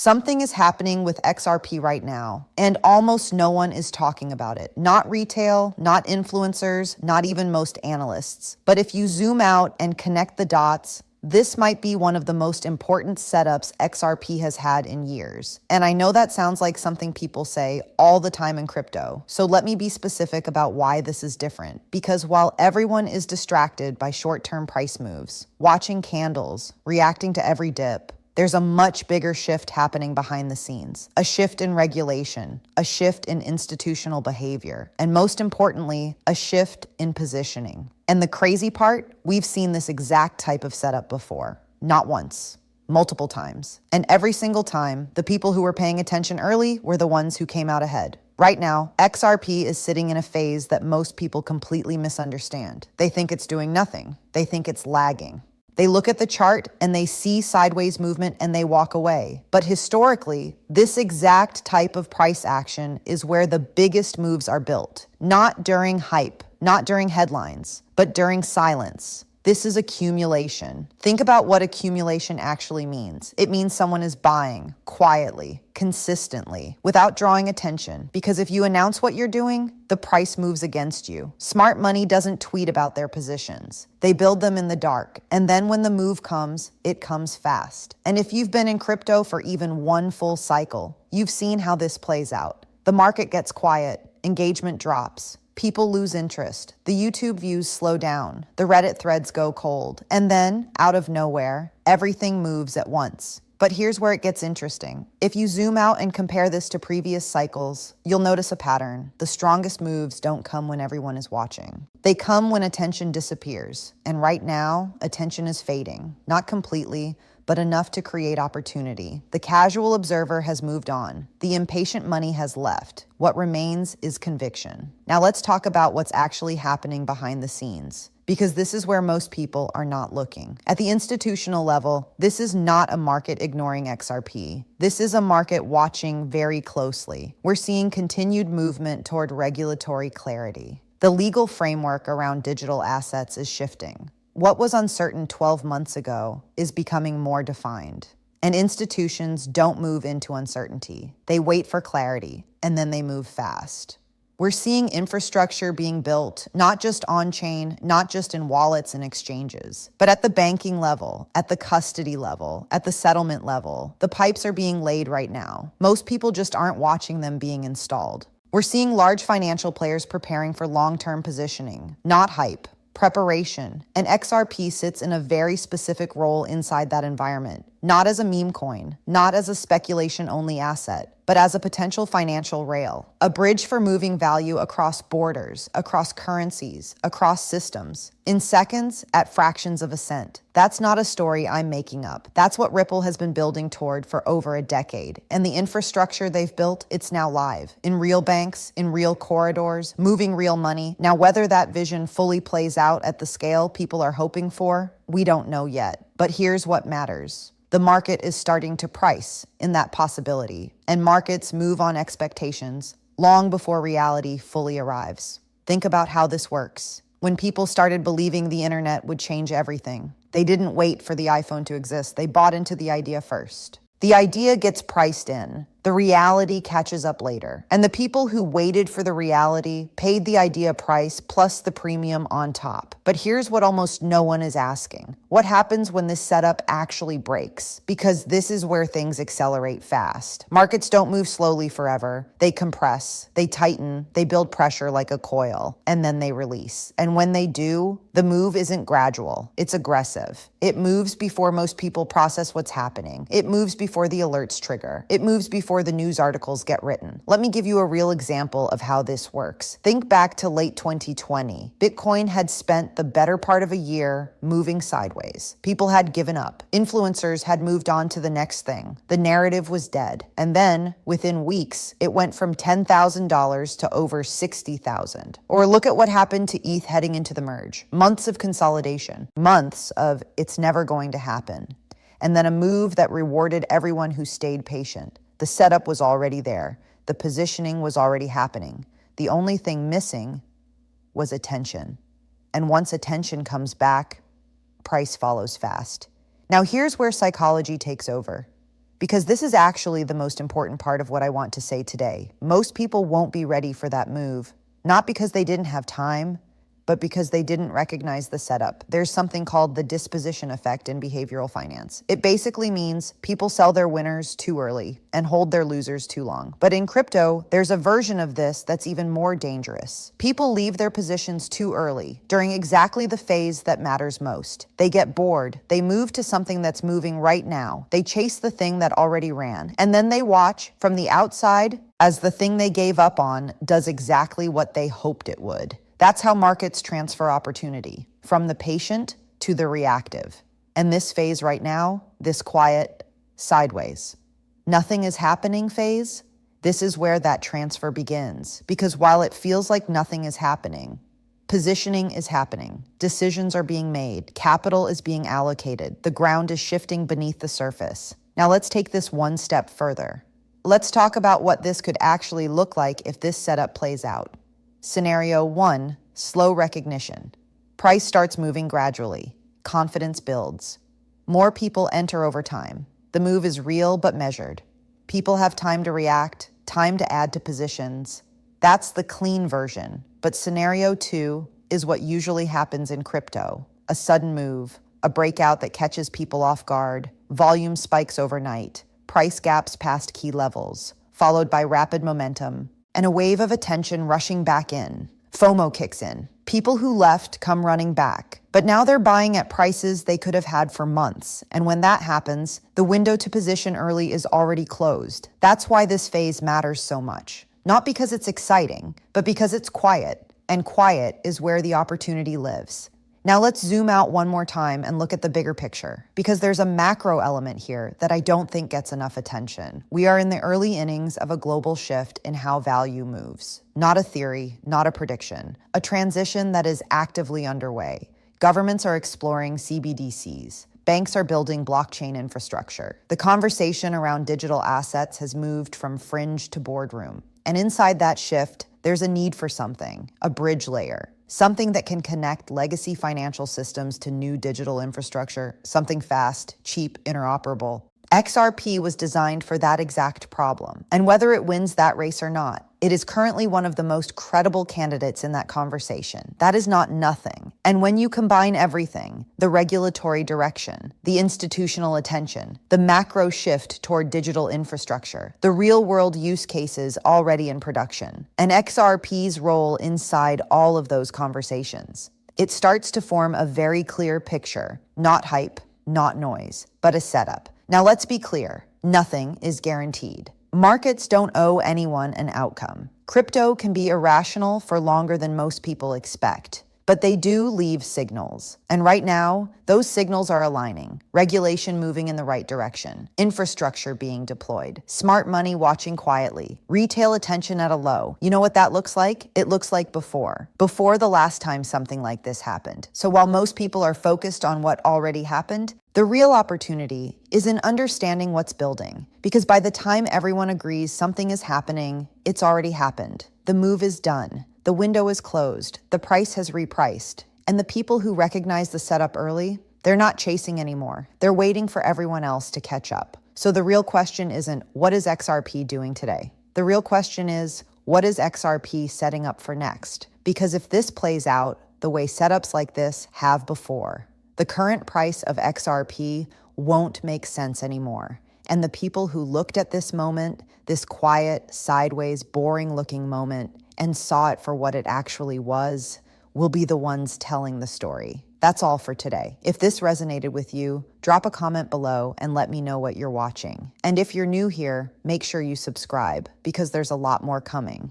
Something is happening with XRP right now, and almost no one is talking about it. Not retail, not influencers, not even most analysts. But if you zoom out and connect the dots, this might be one of the most important setups XRP has had in years. And I know that sounds like something people say all the time in crypto. So let me be specific about why this is different. Because while everyone is distracted by short-term price moves, watching candles, reacting to every dip, there's a much bigger shift happening behind the scenes. A shift in regulation, a shift in institutional behavior, and most importantly, a shift in positioning. And the crazy part, we've seen this exact type of setup before. Not once, multiple times. And every single time, the people who were paying attention early were the ones who came out ahead. Right now, XRP is sitting in a phase that most people completely misunderstand. They think it's doing nothing. They think it's lagging. They look at the chart and they see sideways movement and they walk away. But historically, this exact type of price action is where the biggest moves are built. Not during hype, not during headlines, but during silence. This is accumulation. Think about what accumulation actually means. It means someone is buying quietly, consistently, without drawing attention. Because if you announce what you're doing, the price moves against you. Smart money doesn't tweet about their positions. They build them in the dark. And then when the move comes, it comes fast. And if you've been in crypto for even one full cycle, you've seen how this plays out. The market gets quiet, engagement drops. People lose interest. The YouTube views slow down. The Reddit threads go cold. And then, out of nowhere, everything moves at once. But here's where it gets interesting. If you zoom out and compare this to previous cycles, you'll notice a pattern. The strongest moves don't come when everyone is watching. They come when attention disappears. And right now, attention is fading. Not completely, but enough to create opportunity. The casual observer has moved on. The impatient money has left. What remains is conviction. Now let's talk about what's actually happening behind the scenes, because this is where most people are not looking. At the institutional level, this is not a market ignoring XRP. This is a market watching very closely. We're seeing continued movement toward regulatory clarity. The legal framework around digital assets is shifting. What was uncertain 12 months ago is becoming more defined. And institutions don't move into uncertainty. They wait for clarity, and then they move fast. We're seeing infrastructure being built, not just on-chain, not just in wallets and exchanges, but at the banking level, at the custody level, at the settlement level. The pipes are being laid right now. Most people just aren't watching them being installed. We're seeing large financial players preparing for long-term positioning, not hype. Preparation, and XRP sits in a very specific role inside that environment, not as a meme coin, not as a speculation-only asset, but as a potential financial rail, a bridge for moving value across borders, across currencies, across systems, in seconds, at fractions of a cent. That's not a story I'm making up. That's what Ripple has been building toward for over a decade. And the infrastructure they've built, it's now live. In real banks, in real corridors, moving real money. Now, whether that vision fully plays out at the scale people are hoping for, we don't know yet. But here's what matters. The market is starting to price in that possibility, and markets move on expectations long before reality fully arrives. Think about how this works. When people started believing the internet would change everything, they didn't wait for the iPhone to exist. They bought into the idea first. The idea gets priced in. The reality catches up later. And the people who waited for the reality paid the idea price plus the premium on top. But here's what almost no one is asking. What happens when this setup actually breaks? Because this is where things accelerate fast. Markets don't move slowly forever. They compress, they tighten, they build pressure like a coil, and then they release. And when they do, the move isn't gradual. It's aggressive. It moves before most people process what's happening. It moves before the alerts trigger. It moves before the news articles get written. Let me give you a real example of how this works. Think back to late 2020. Bitcoin had spent the better part of a year moving sideways. People had given up. Influencers had moved on to the next thing. The narrative was dead. And then, within weeks, it went from $10,000 to over $60,000. Or look at what happened to ETH heading into the merge. Months of consolidation. Months of it's never going to happen. And then a move that rewarded everyone who stayed patient. The setup was already there. The positioning was already happening. The only thing missing was attention. And once attention comes back, price follows fast. Now here's where psychology takes over. because this is actually the most important part of what I want to say today. Most people won't be ready for that move, not because they didn't have time, but because they didn't recognize the setup. There's something called the disposition effect in behavioral finance. It basically means people sell their winners too early and hold their losers too long. But in crypto, there's a version of this that's even more dangerous. People leave their positions too early, during exactly the phase that matters most. They get bored, they move to something that's moving right now, they chase the thing that already ran, and then they watch from the outside as the thing they gave up on does exactly what they hoped it would. That's how markets transfer opportunity, from the patient to the reactive. And this phase right now, this quiet, sideways, nothing is happening phase, this is where that transfer begins. Because while it feels like nothing is happening, positioning is happening, decisions are being made, capital is being allocated, the ground is shifting beneath the surface. Now let's take this one step further. Let's talk about what this could actually look like if this setup plays out. Scenario 1, slow recognition. Price starts moving gradually. Confidence builds. More people enter over time. The move is real but measured. People have time to react, time to add to positions. That's the clean version. But scenario 2 is what usually happens in crypto. A sudden move, a breakout that catches people off guard, volume spikes overnight, price gaps past key levels, followed by rapid momentum, and a wave of attention rushing back in. FOMO kicks in. People who left come running back, but now they're buying at prices they could have had for months. And when that happens, the window to position early is already closed. That's why this phase matters so much. Not because it's exciting, but because it's quiet. And quiet is where the opportunity lives. Now let's zoom out one more time and look at the bigger picture, because there's a macro element here that I don't think gets enough attention. We are in the early innings of a global shift in how value moves. Not a theory, not a prediction, a transition that is actively underway. Governments are exploring CBDCs. Banks are building blockchain infrastructure. The conversation around digital assets has moved from fringe to boardroom. And inside that shift, there's a need for something, a bridge layer. Something that can connect legacy financial systems to new digital infrastructure, something fast, cheap, interoperable. XRP was designed for that exact problem. And whether it wins that race or not, it is currently one of the most credible candidates in that conversation. That is not nothing. And when you combine everything, the regulatory direction, the institutional attention, the macro shift toward digital infrastructure, the real-world use cases already in production, and XRP's role inside all of those conversations, it starts to form a very clear picture, not hype, not noise, but a setup. Now let's be clear, nothing is guaranteed. Markets don't owe anyone an outcome. Crypto can be irrational for longer than most people expect, but they do leave signals. And right now, those signals are aligning. Regulation moving in the right direction, infrastructure being deployed, smart money watching quietly, retail attention at a low. You know what that looks like? It looks like before the last time something like this happened. So while most people are focused on what already happened, the real opportunity is in understanding what's building, because by the time everyone agrees something is happening, it's already happened. The move is done. The window is closed. The price has repriced. And the people who recognize the setup early, they're not chasing anymore. They're waiting for everyone else to catch up. So the real question isn't, what is XRP doing today? The real question is, what is XRP setting up for next? Because if this plays out the way setups like this have before, the current price of XRP won't make sense anymore. And the people who looked at this moment, this quiet, sideways, boring-looking moment, and saw it for what it actually was, will be the ones telling the story. That's all for today. If this resonated with you, drop a comment below and let me know what you're watching. And if you're new here, make sure you subscribe, because there's a lot more coming.